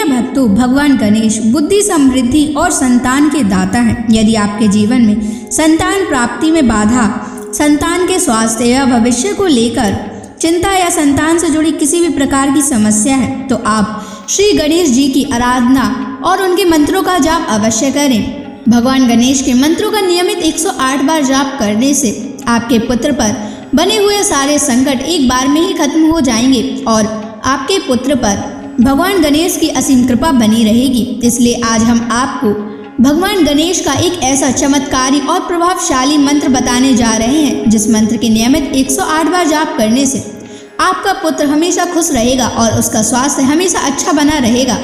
भक्तों, भगवान गणेश बुद्धि, समृद्धि और संतान के दाता हैं। यदि आपके जीवन में संतान प्राप्ति में बाधा, संतान के स्वास्थ्य या भविष्य को लेकर चिंता या संतान से जुड़ी किसी भी प्रकार की समस्या है, तो आप श्री गणेश जी की आराधना और उनके मंत्रों का जाप अवश्य करें। भगवान गणेश के मंत्रों का नियमित 108 बार जाप करने से आपके पुत्र पर बने हुए सारे संकट एक बार में ही खत्म हो जाएंगे और आपके पुत्र पर भगवान गणेश की असीम कृपा बनी रहेगी। इसलिए आज हम आपको भगवान गणेश का एक ऐसा चमत्कारी और प्रभावशाली मंत्र बताने जा रहे हैं, जिस मंत्र के नियमित 108 बार जाप करने से आपका पुत्र हमेशा खुश रहेगा और उसका स्वास्थ्य हमेशा अच्छा बना रहेगा।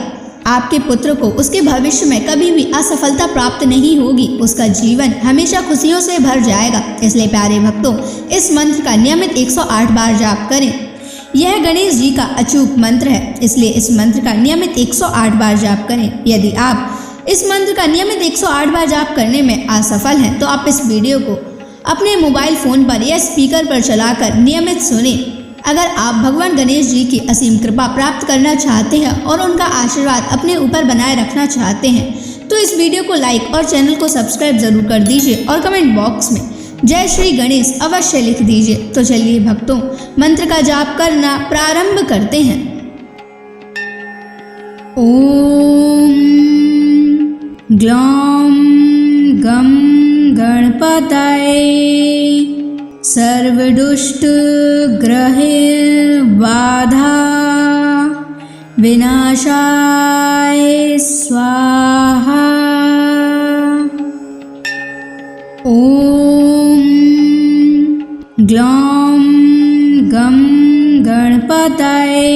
आपके पुत्र को उसके भविष्य में कभी भी असफलता प्राप्त नहीं होगी, उसका जीवन हमेशा खुशियों से भर जाएगा। इसलिए प्यारे भक्तों, इस मंत्र का नियमित 108 बार जाप करें। यह गणेश जी का अचूक मंत्र है, इसलिए इस मंत्र का नियमित 108 बार जाप करें। यदि आप इस मंत्र का नियमित 108 बार जाप करने में असफल हैं, तो आप इस वीडियो को अपने मोबाइल फ़ोन पर या स्पीकर पर चलाकर नियमित सुनें। अगर आप भगवान गणेश जी की असीम कृपा प्राप्त करना चाहते हैं और उनका आशीर्वाद अपने ऊपर बनाए रखना चाहते हैं, तो इस वीडियो को लाइक और चैनल को सब्सक्राइब जरूर कर दीजिए और कमेंट बॉक्स में जय श्री गणेश अवश्य लिख दीजिए। तो चलिए भक्तों, मंत्र का जाप करना प्रारंभ करते हैं। ओम ग्लौम गम गणपतये सर्वदुष्ट ग्रहे बाधा विनाशाय स्वाहा। ओम ग्लौम गम गणपतये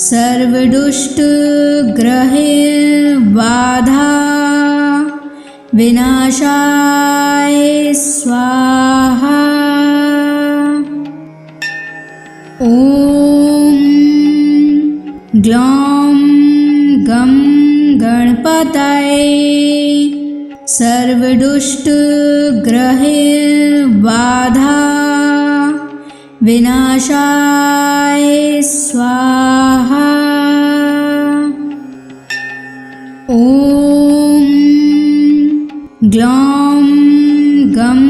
सर्वदुष्ट ग्रहे बाधा विनाशाय स्वाहा। ओम ग्लौम गम गणपतये सर्वदुष्ट ग्रहे बाधा विनाशाय स्वाहा। ओम ग्लौम गम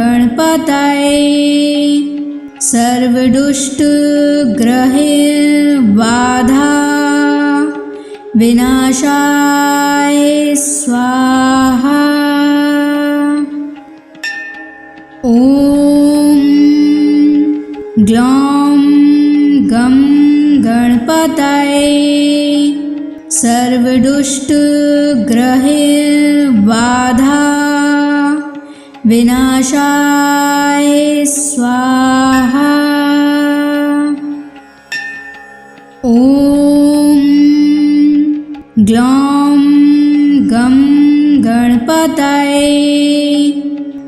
गणपतये सर्वदुष्ट ग्रहे बाधा विनाशाय स्वाहा। ओम ग्लौम गम गणपतये सर्वदुष्ट ग्रहे बाधा विनाशाय स्वाहा। ओम ग्लौम गम गणपतये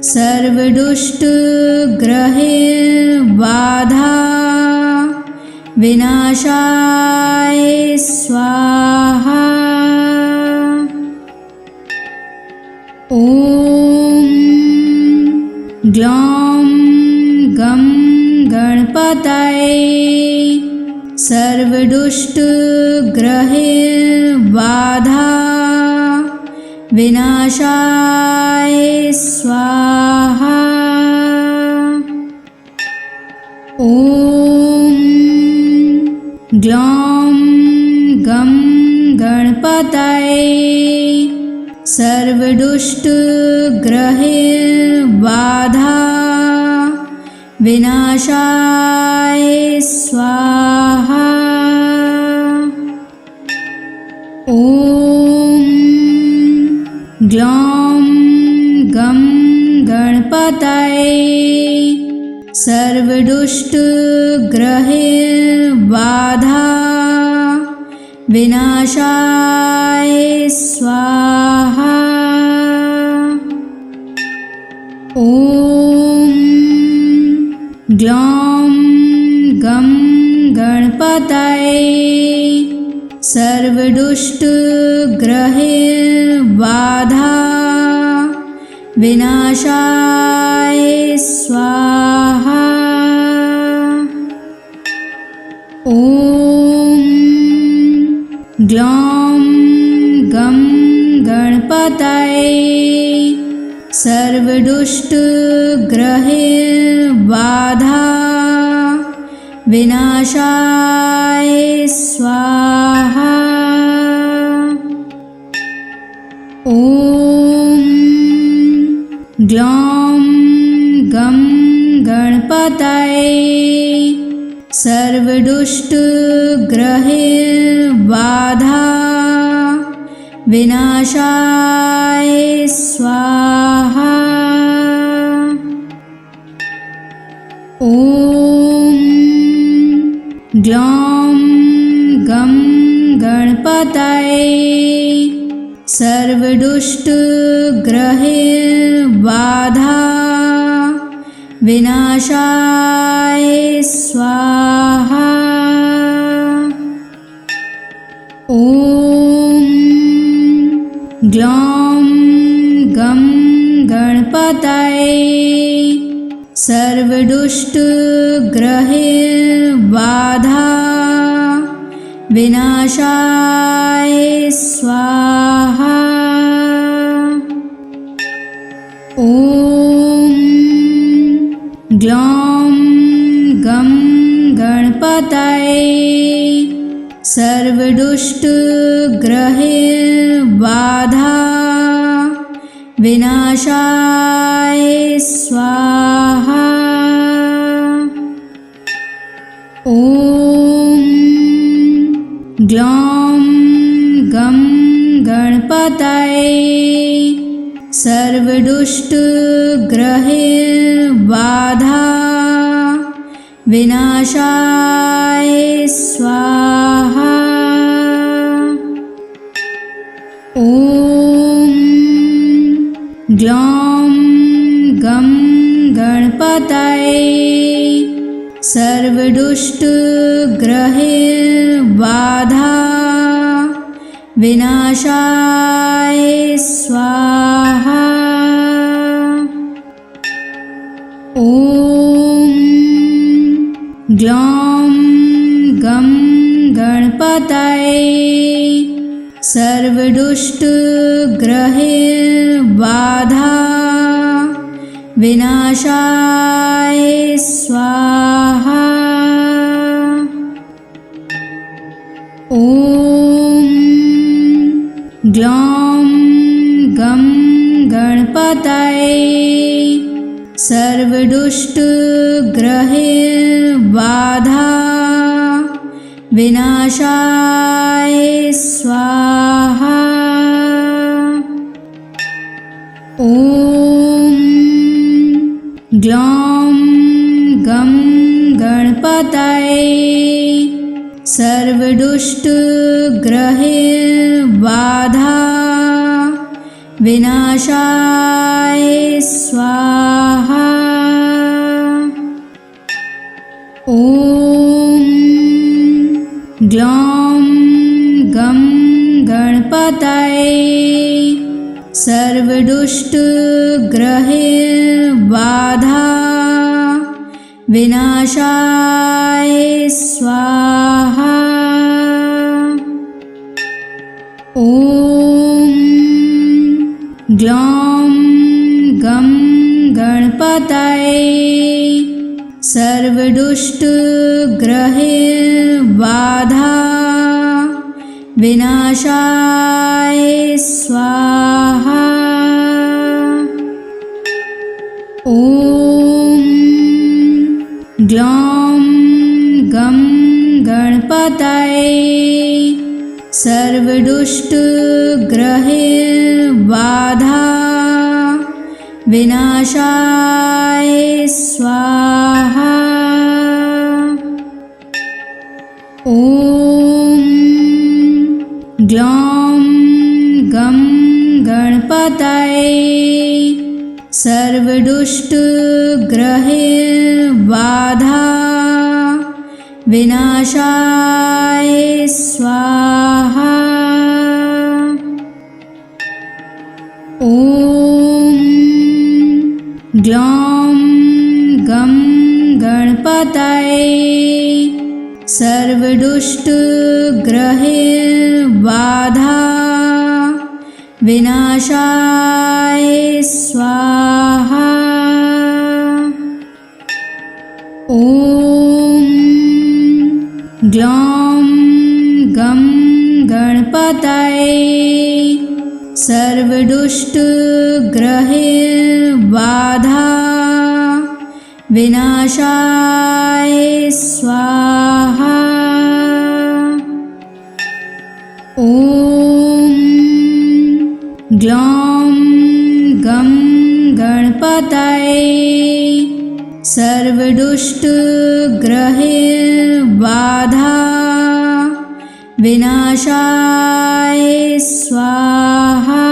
सर्वदुष्ट ग्रहे बाधा विनाशाय स्वाहा। ओम ग्लौम गम गणपतये सर्वदुष्ट ग्रहे बाधा विनाशाय स्वाहा। ओम ग्लौम गम गणपतये सर्वदुष्ट ग्रहे बाधा विनाशाय स्वाहा। ओम ग्लौम गम गणपतये सर्वदुष्ट ग्रहे बाधा विनाशाय स्वाहा। ओम ग्लौम गम गणपतये सर्वदुष्ट ग्रहे बाधा विनाशाय स्वाहा। ओम ग्लौं गं गणपतये सर्वदुष्टग्रहबाधा विनाशाय स्वाहा। ॐ ग्लौं गं गणपतये सर्वदुष्टग्रहबाधा विनाशाय स्वाहा। ॐ ग्लौं गं गणपतये सर्वदुष्टग्रहबाधा विनाशाय स्वाहा। ॐ ग्लौं गं गणपतये सर्वदुष्टग्रहबाधा विनाशाय स्वाहा। ॐ ग्लौं गं गणपतये सर्वदुष्टग्रहबाधा विनाशाय स्वाहा। ॐ ग्लौं गं गणपतये सर्वदुष्टग्रहबाधा विनाशाय स्वाहा। ॐ ग्लौं गं गणपतये सर्वदुष्टग्रहबाधा विनाशाय स्वाहा। ॐ ग्लौं गं गणपतये सर्वदुष्टग्रहबाधा विनाशाय स्वाहा। ॐ ग्लौं गं गणपतये सर्वदुष्टग्रहबाधा विनाशाय स्वाहा। ॐ ग्लौं गं गणपतये सर्वदुष्टग्रहबाधा विनाशाय स्वाहा। ॐ ग्लौं गं गणपतये सर्वदुष्टग्रहबाधा विनाशाय स्वाहा। ॐ ग्लौं गं गणपतये सर्वदुष्टग्रहबाधा विनाशाय स्वाहा। ॐ ग्लौं गं गणपतये सर्वदुष्टग्रहबाधा विनाशाय स्वाहा। ॐ ग्लौं गं गणपतये सर्वदुष्टग्रहबाधा विनाशाय स्वाहा। ॐ ग्लौं गं गणपतये सर्वदुष्टग्रहैर्बाधा विनाशाय स्वाहा। ॐ ग्लौं गं गणपतये सर्वदुष्टग्रहैर्बाधा विनाशाय स्वाहा। ॐ ग्लौं गं गणपतये सर्वदुष्टग्रहैर्बाधा विनाशाय स्वाहा।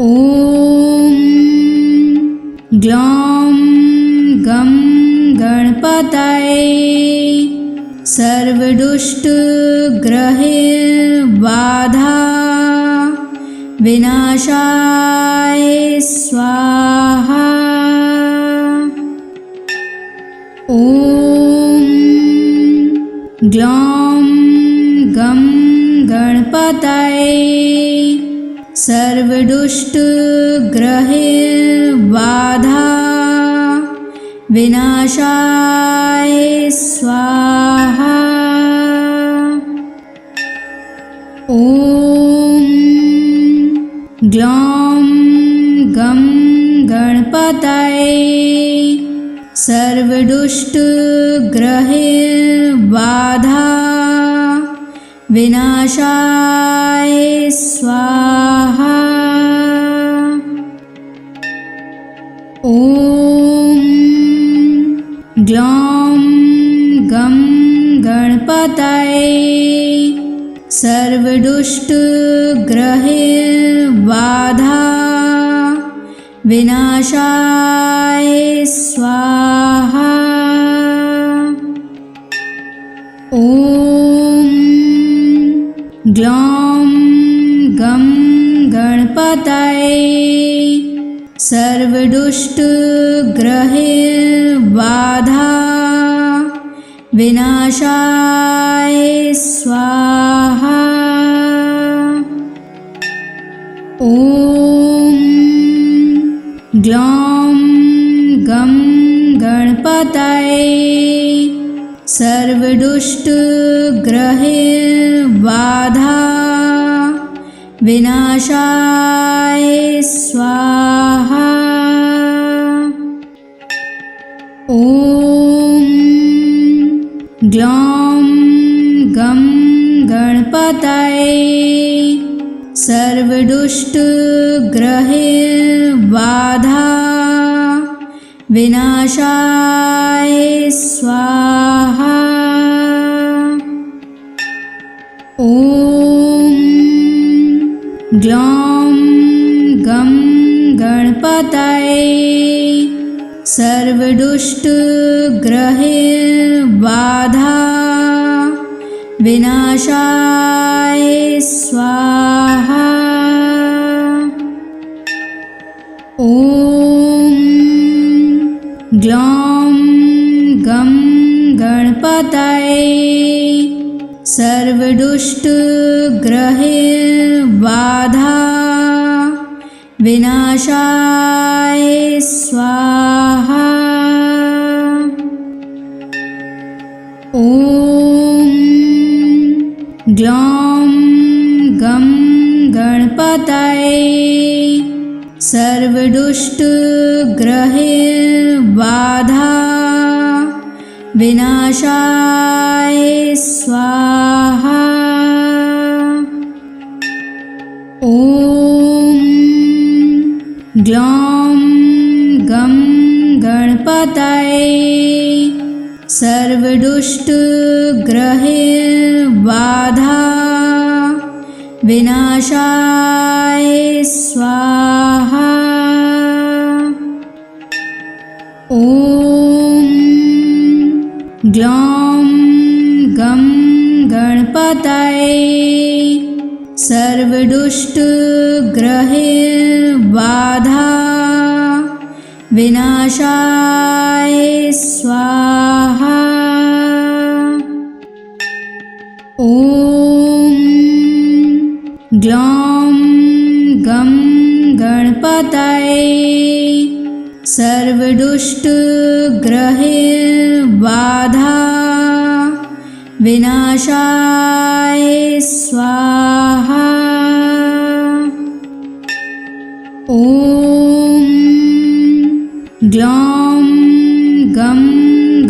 ॐ ग्लौं गं गणपतये सर्वदुष्टग्रहैर्बाधा विनाशाय स्वाहा। ॐ ग्लौं गं गणपतये सर्वदुष्टग्रहैर्बाधा विनाशाय स्वाहा। ॐ ग्लौं गं गणपतये सर्वदुष्टग्रहैर्बाधा विनाशाय स्वाहा। ॐ ग्लौं गं गणपतये सर्वदुष्टग्रहैर्बाधा विनाशाय स्वाहा। ॐ ग्लौं गं गणपतये सर्वदुष्टग्रहैर्बाधा विनाशाय स्वाहा। ॐ ग्लौं गं गणपतये सर्वदुष्टग्रहैर्बाधा विनाशाय स्वाहा। ॐ ग्लौं गं गणपतये सर्वदुष्टग्रहैर्बाधा विनाशाय स्वाहा। ॐ ग्लौं गं गणपतये सर्वदुष्टग्रहैर्बाधा विनाशाय स्वाहा। ॐ ग्लौं गं गणपतये सर्वदुष्टग्रहैर्बाधा विनाशाय स्वाहा। ॐ ग्लौं गं गणपतये सर्वदुष्टग्रहैर्बाधा विनाशाय स्वाहा। ॐ ग्लौं गं गणपतये सर्वदुष्टग्रहैर्बाधा विनाशाय स्वाहा। ॐ ग्लौं गं गणपतये सर्वदुष्टग्रहैर्बाधा विनाशाय स्वाहा। ॐ ग्लौं गं गणपतये सर्वदुष्टग्रहबाधा विनाशाय स्वाहा। ॐ ग्लौं गं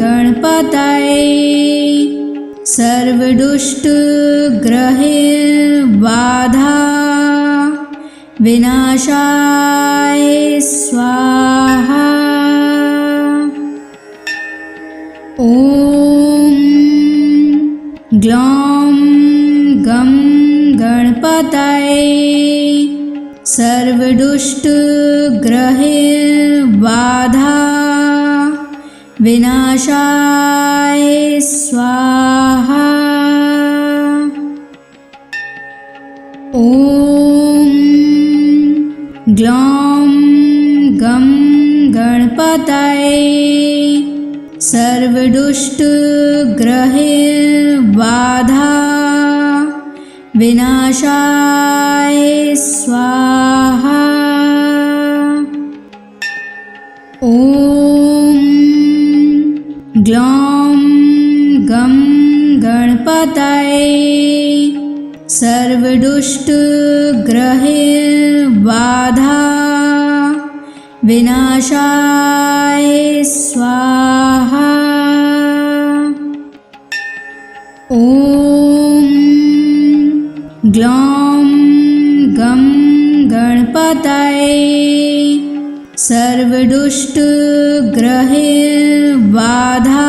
गणपतये सर्वदुष्टग्रहबाधा विनाशाय स्वाहा। ॐ ग्लौं गं गणपतये सर्वदुष्टग्रहबाधा विनाशाय स्वाहा। ॐ ग्लौं गं गणपतये सर्वदुष्टग्रहबाधा विनाशाय स्वाहा। ॐ ग्लौं गं गणपतये सर्वदुष्टग्रहबाधा विनाशाय स्वाहा। ॐ ग्लौं गं गणपतये सर्वदुष्टग्रहबाधा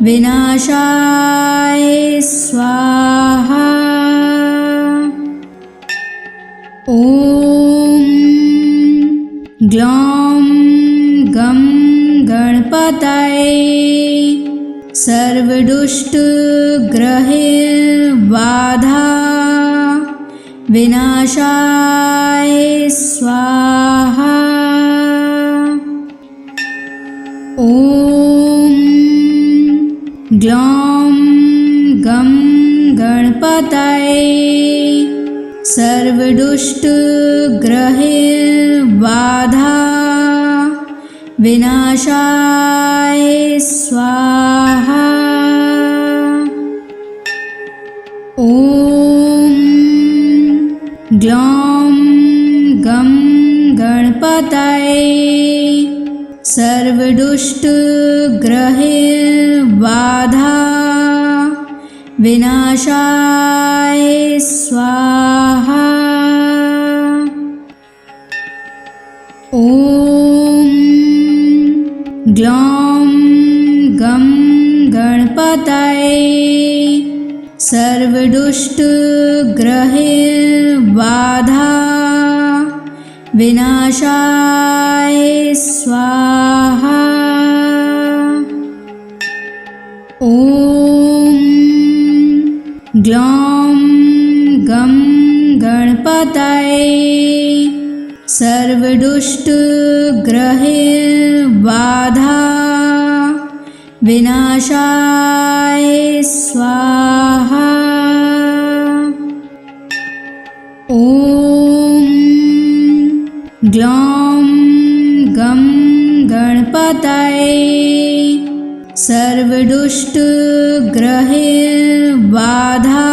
विनाशाय स्वाहा। ॐ ग्लौं गं गणपतये सर्वदुष्टग्रहबाधा विनाशाय स्वाहा। ॐ ग्लौं गं गणपतये सर्वदुष्टग्रहबाधा विनाशाय स्वाहा। ॐ ग्लौं गं गणपतये सर्वदुष्टग्रहबाधा विनाशाय स्वाहा। ॐ ग्लौं गं गणपतये सर्वदुष्टग्रहबाधा विनाशाय स्वाहा। ॐ ग्लौं गं गणपतये सर्वदुष्टग्रहबाधा विनाशाय स्वाहा। ॐ ग्लौं गं गणपतये सर्वदुष्टग्रहबाधा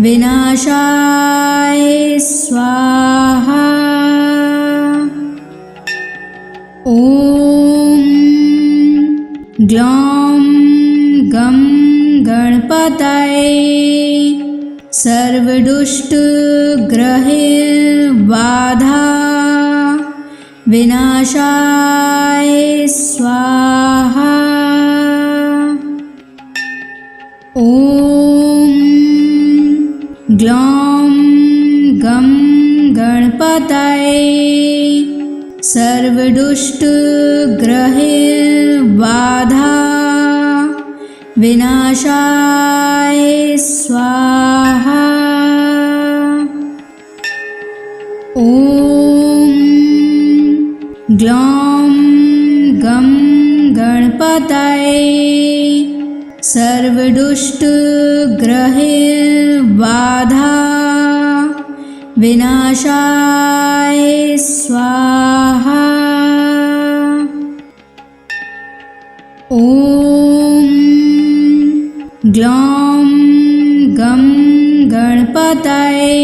विनाशाय स्वाहा। ॐ ग्लौं गं गणपतये सर्वदुष्टग्रहबाधा विनाशाय स्वाहा। ॐ ग्लौं गं गणपतये सर्वदुष्टग्रहबाधा विनाशाय स्वाहा। ॐ ग्लौं गं गणपतये सर्वदुष्टग्रहबाधा विनाशाय स्वाहा। ॐ ग्लौं गं गणपतये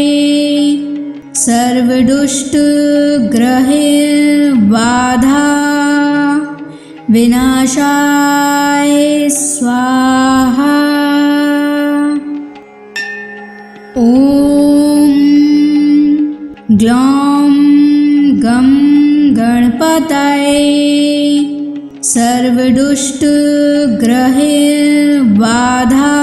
सर्वदुष्टग्रहबाधा विनाशाय स्वाहा। ॐ ग्लौं गं गणपतये सर्वदुष्टग्रहबाधा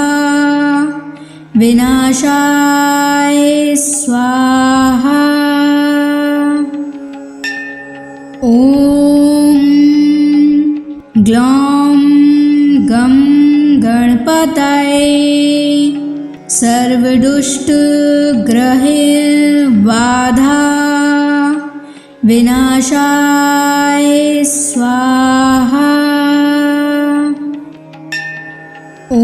विनाशाय स्वाहा। ॐ ग्लौं गं गणपतये सर्वदुष्टग्रहबाधा विनाशाय स्वाहा। ॐ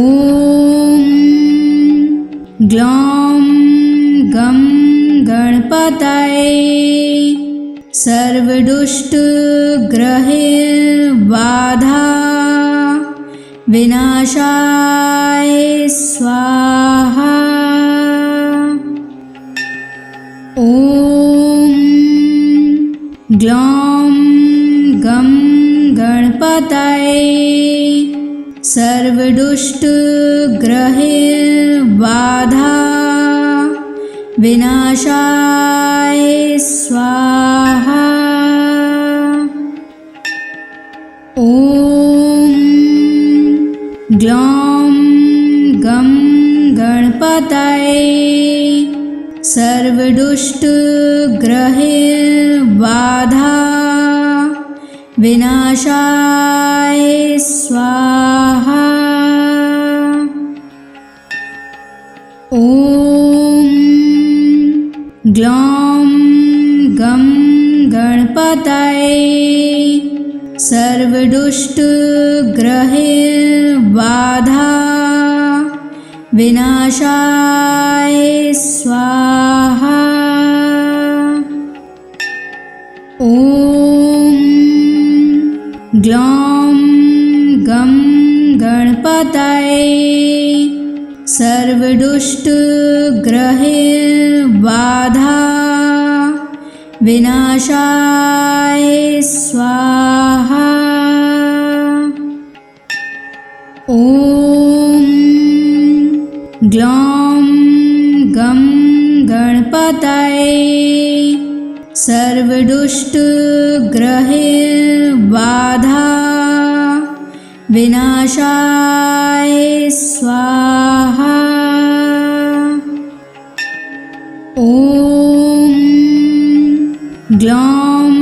ग्लौं गं गणपतये सर्वदुष्टग्रहबाधा विनाशाय स्वाहा। ॐ ग्लौं गं गणपतये सर्वदुष्टग्रहबाधा विनाशाय स्वाहा। ॐ ग्लौं गं गणपतये सर्वदुष्टग्रहबाधा विनाशाय स्वाहा। ॐ ग्लौं गं गणपतये सर्वदुष्टग्रहबाधा विनाशाय स्वाहा। ॐ ग्लौं गं गणपतये सर्वदुष्टग्रहबाधा विनाशाय स्वाहा। ॐ ग्लौं गं गणपतये सर्वदुष्टग्रहबाधा विनाशाय स्वाहा। ॐ ग्लौं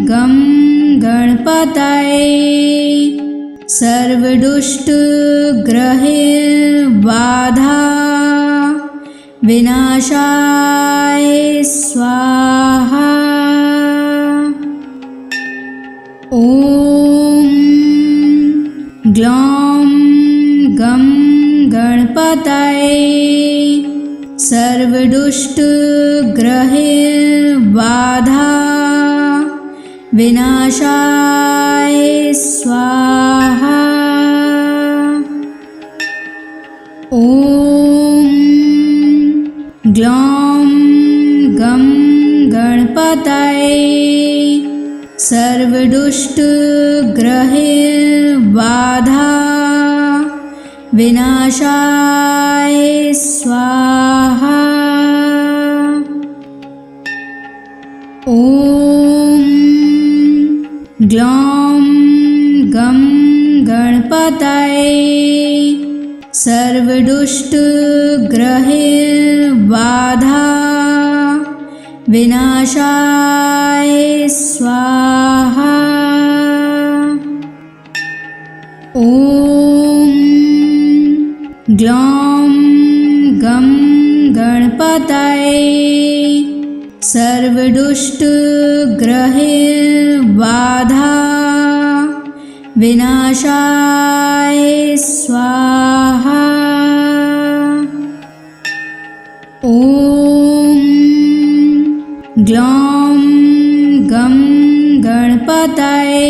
गं गणपतये सर्वदुष्टग्रहबाधा विनाशाय स्वाहा। ॐ ग्लौं गं गणपतये सर्वदुष्टग्रहबाधा विनाशाय स्वाहा। ॐ ग्लौं गं गणपतये सर्वदुष्टग्रहबाधा विनाशाय स्वाहा। ॐ ग्लौं गं गणपतये सर्वदुष्टग्रहबाधा विनाशाय स्वाहा। ॐ ग्लौं गं गणपतये सर्व सर्वदुष्टग्रहैर्बाधा विनाशाय स्वाहा। ॐ ग्लौं गं गणपतये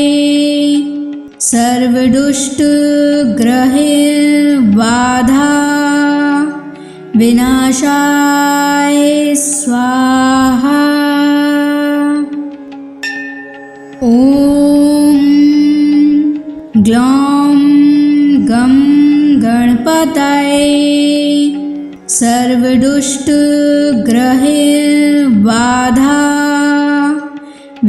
सर्वदुष्टग्रहैर्बाधा विनाशाय स्वाहा। ॐ ग्लौं गं गणपतये सर्वदुष्टग्रहैर्बाधा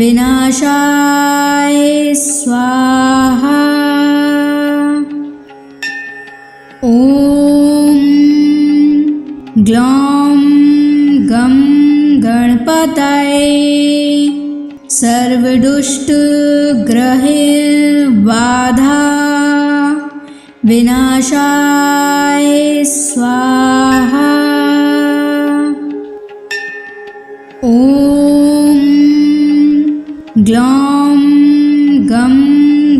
विनाशाय स्वाहा। ॐ ग्लौं गं गणपतये सर्वदुष्टग्रहैर्बाधा विनाशाय स्वाहा। ॐ ग्लौं गं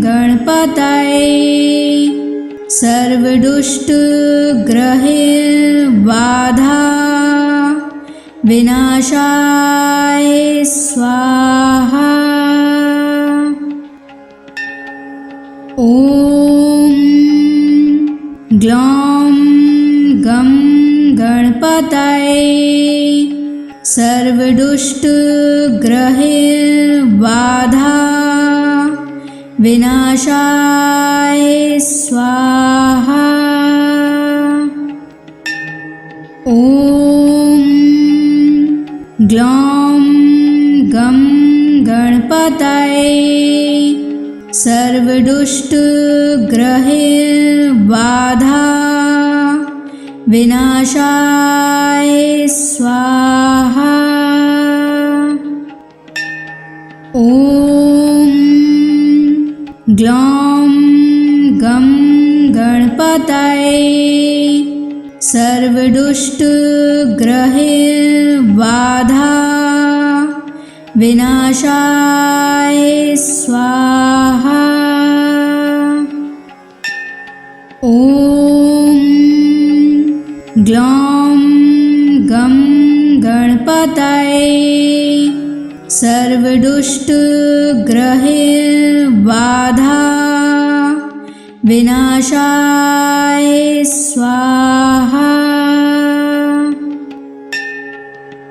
गणपतये सर्वदुष्टग्रहैर्बाधा विनाशाय स्वाहा। ॐ ग्लौं गं गणपतये सर्वदुष्टग्रहैर्बाधा विनाशाय स्वाहा। ॐ ग्लौं गं गणपतये सर्वदुष्टग्रहैर्बाधा विनाशाय स्वाहा। ॐ ग्लौं गं गणपतये सर्वदुष्टग्रहैर्बाधा विनाशाय स्वाहा। ॐ ग्लौं गं गणपतये सर्वदुष्टग्रहैर्बाधा विनाशाय स्वाहा।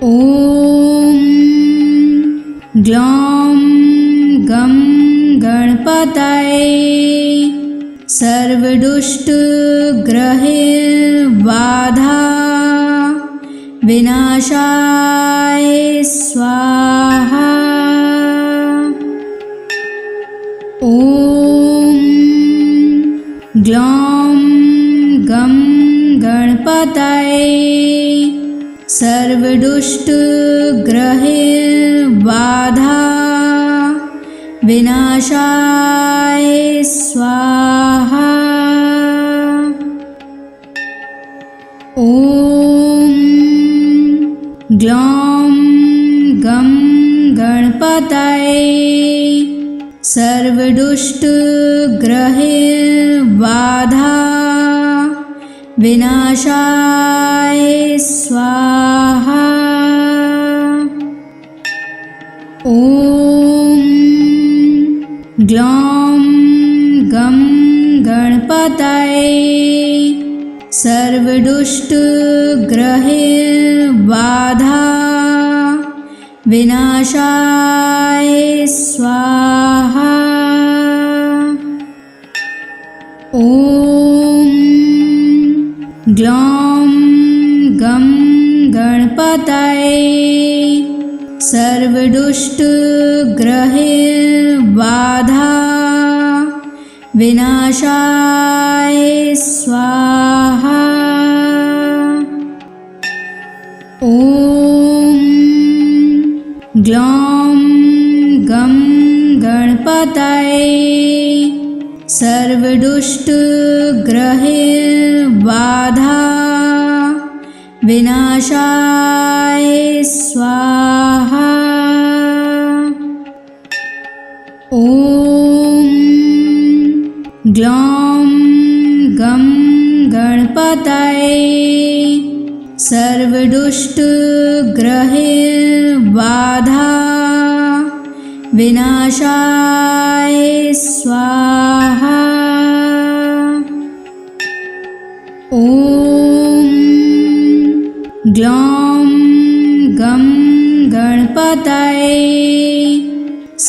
ॐ ग्लौं गं गणपतये सर्वदुष्टग्रहैर्बाधा विनाशाय स्वाहा। ॐ ग्लौं गं गणपतये सर्वदुष्टग्रहैर्बाधा विनाशाय स्वाहा। ॐ ग्लौं गं गणपतये सर्वदुष्टग्रहैर्बाधा विनाशाय स्वाहा। ॐ ग्लौं गं गणपतये सर्वदुष्टग्रहैर्बाधा विनाशाय स्वाहा। ॐ ग्लौं गं गणपतये सर्वदुष्टग्रहैर्बाधा विनाशाय स्वाहा। ॐ ग्लौं गं गणपतये सर्वदुष्टग्रहैर्बाधा विनाशाय स्वाहा। ग्लौं गं गणपतये सर्वदुष्टग्रहबाधा विनाशाय स्वाहा। ॐ ग्लौं गं गणपतये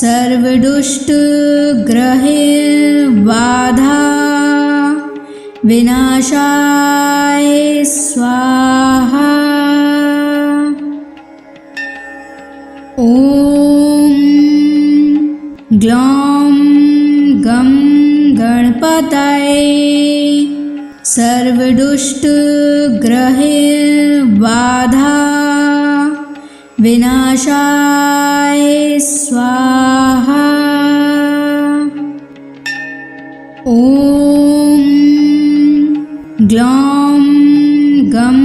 सर्वदुष्टग्रहबाधा विनाशाय स्वाहा। ॐ ग्लौं गं गणपतये सर्वदुष्टग्रहबाधा विनाशाय स्वाहा। ॐ ग्लौं गं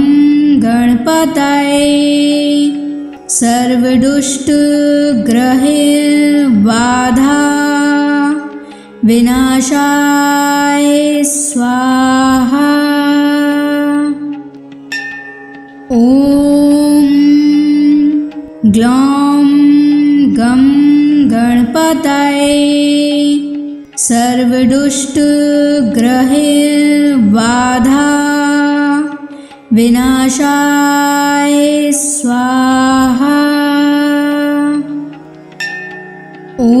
गणपतये सर्वदुष्टग्रहबाधा विनाशाय स्वाहा। ॐ ग्लौं गं गणपतये सर्वदुष्टग्रहबाधा विनाशाय स्वाहा। ॐ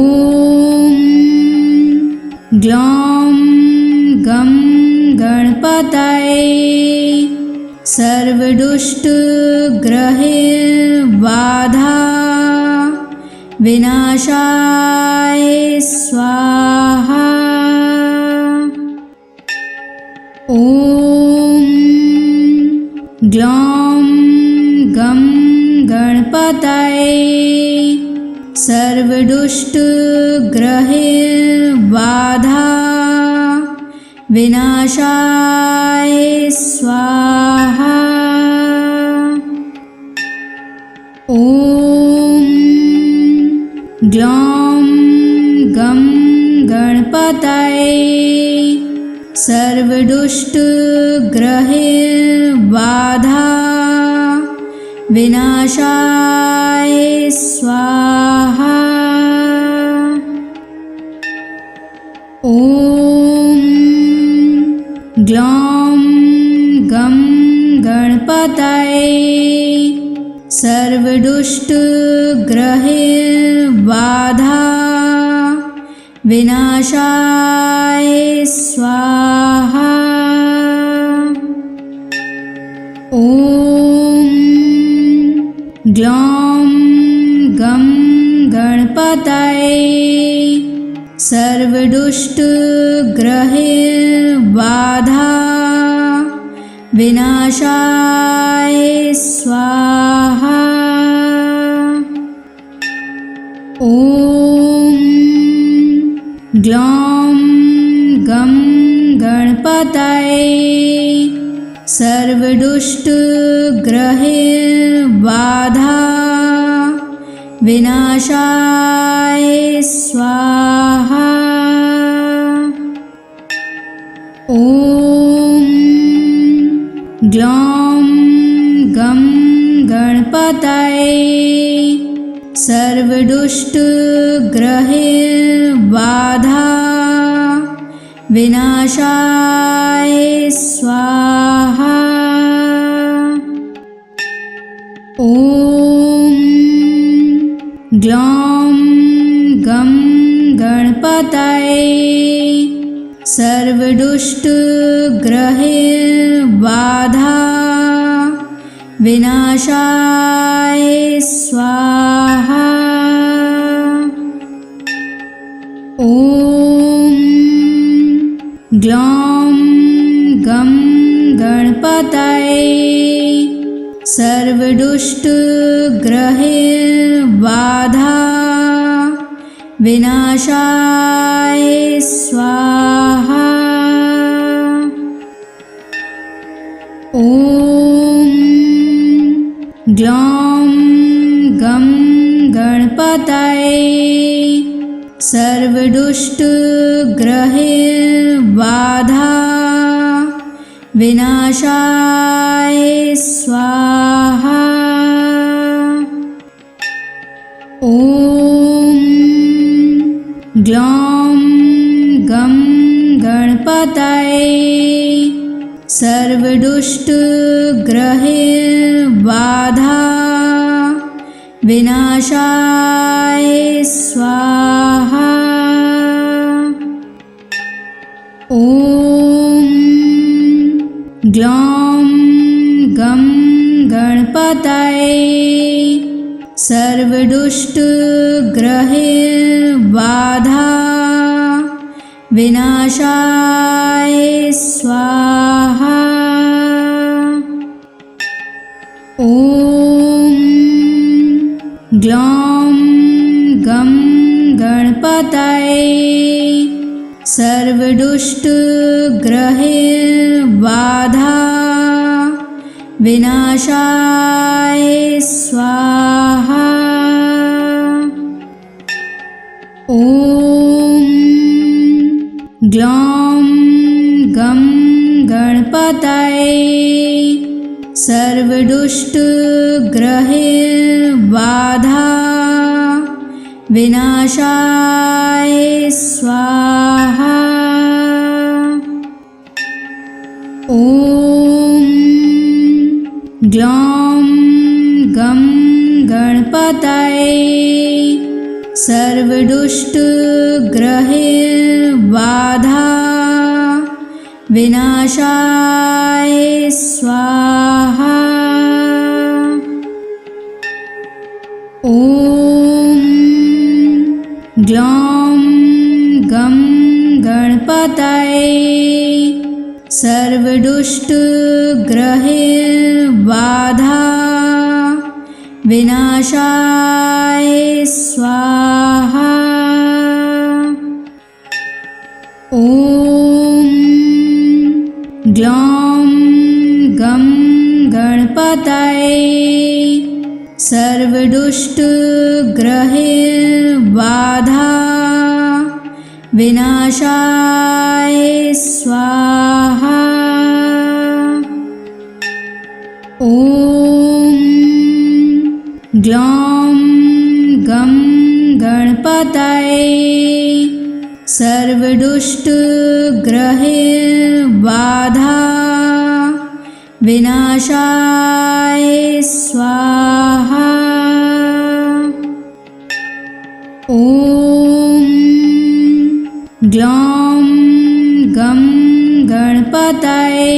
ग्लौं गं गणपतये सर्वदुष्टग्रहबाधा विनाशाय स्वाहा। ॐ ग्लौं गं गणपतये सर्वदुष्टग्रहबाधा विनाशाय स्वाहा। ॐ ग्लौं गं गणपतये सर्वदुष्टग्रहबाधा विनाशाय स्वाहा। ॐ ग्लौं गं गणपतये सर्वदुष्टग्रहबाधा विनाशाय स्वाहा। ॐ ग्लौं गं गणपतये सर्वदुष्टग्रहबाधा विनाशाय स्वाहा। ॐ ग्लौं गं गणपतये सर्वदुष्टग्रहबाधा विनाशाय स्वाहा। ॐ ग्लौं गं गणपतये सर्वदुष्टग्रहबाधा विनाशाय स्वाहा। ॐ ग्लौं गं गणपतये सर्वदुष्टग्रहबाधा विनाशाय स्वाहा। ॐ ग्लौं गं गणपतये सर्वदुष्टग्रहबाधा विनाशाय स्वाहा। ॐ ग्लौं गं गणपतये सर्वदुष्टग्रहैर्बाधा विनाशाय स्वाहा। ॐ ग्लौं गं गणपतये सर्वदुष्टग्रहैर्बाधा विनाशाय स्वाहा। ॐ ग्लौं गं गणपतये सर्वदुष्टग्रहैर्बाधा विनाशाय स्वाहा। ॐ ग्लौं गं गणपतये सर्वदुष्टग्रहैर्बाधा विनाशाय स्वाहा। ॐ ग्लौं गं गणपतये सर्वदुष्टग्रहैर्बाधा विनाशाय स्वाहा। ॐ ग्लौं गं गणपतये सर्वदुष्टग्रहैर्बाधा विनाशाय स्वाहा। ॐ ग्लौं गं गणपतये सर्वदुष्टग्रहैर्बाधा विनाशाय स्वाहा। ॐ ग्लौं गं गणपतये सर्वदुष्टग्रहैर्बाधा विनाशाय स्वाहा। ॐ ग्लौं गं गणपतये सर्वदुष्टग्रहैर्बाधा विनाशाय स्वाहा। ॐ ग्लौं गं गणपतये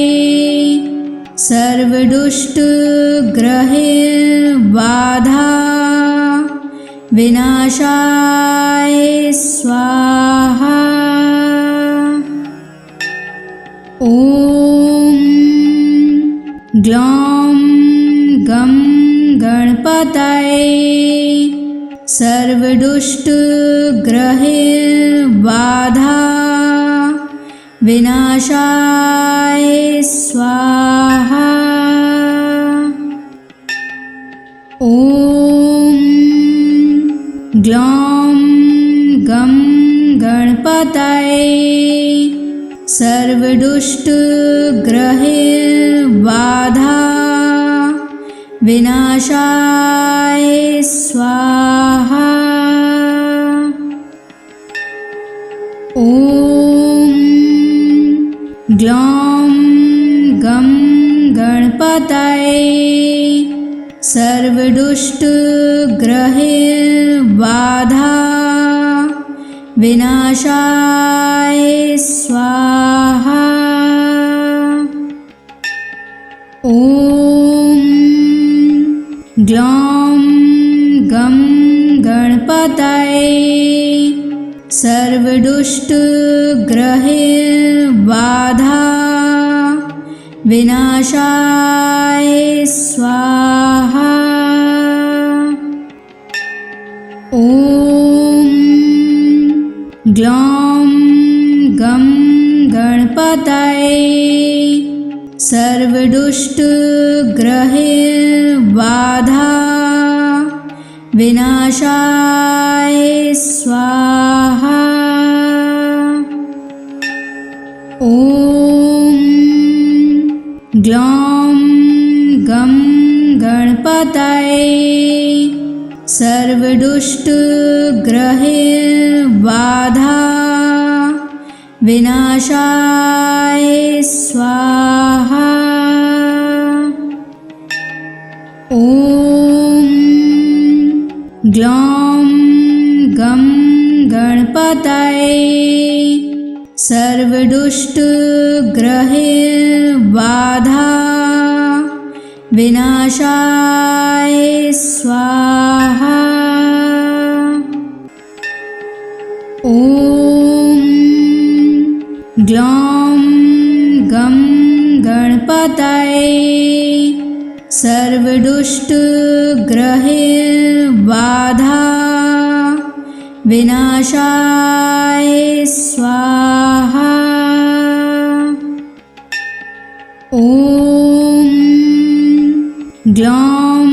सर्वदुष्टग्रहैर्बाधा विनाशाय स्वाहा। ॐ ग्लौं गं गणपतये सर्वदुष्टग्रहैर्बाधा विनाशाय स्वाहा। ॐ ग्लौं गं गणपतये सर्वदुष्टग्रहैर्बाधा विनाशाय स्वाहा। ॐ ग्लौं गं गणपतये सर्वदुष्टग्रहैर्बाधा विनाशाय स्वाहा। ॐ ग्लौं गं गणपतये सर्वदुष्टग्रहैर्बाधा विनाशाय स्वाहा। ॐ ग्लौं गं गणपतये सर्वदुष्टग्रहैर्बाधा विनाशाय स्वाहा। ग्लौं गं गणपतये सर्वदुष्टग्रहबाधा विनाशाय स्वाहा। ॐ ग्लौं गं गणपतये सर्वदुष्टग्रहबाधा विनाशाय स्वाहा। ॐ ग्लौं गं गणपतये सर्वदुष्टग्रहबाधा विनाशाय स्वाहा। ॐ ग्लौं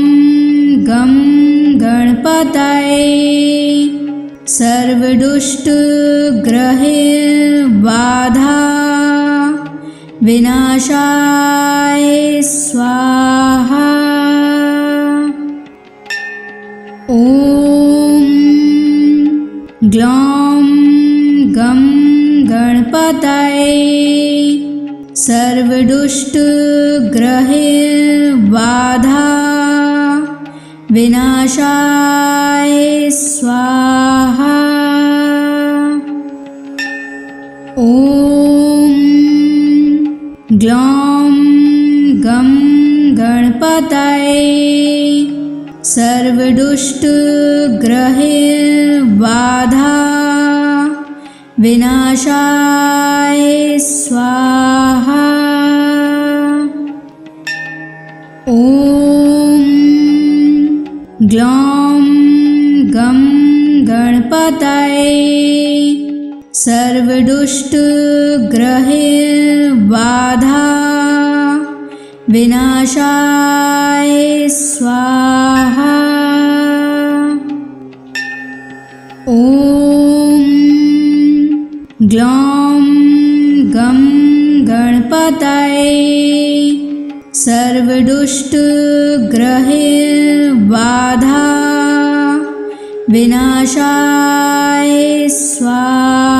गं गणपतये सर्वदुष्टग्रहबाधा विनाशाय स्वाहा। ॐ ग्लौं गं गणपतये सर्वदुष्टग्रहबाधा विनाशाय स्वाहा। ॐ ग्लौं गं गणपतये सर्वदुष्टग्रहबाधा विनाशाय स्वाहा। ॐ ग्लौं गं गणपतये सर्वदुष्टग्रहबाधा विनाशाय स्वाहा। ॐ ग्लौं गं गणपतये सर्वदुष्टग्रहबाधा विनाशाय स्वाहा।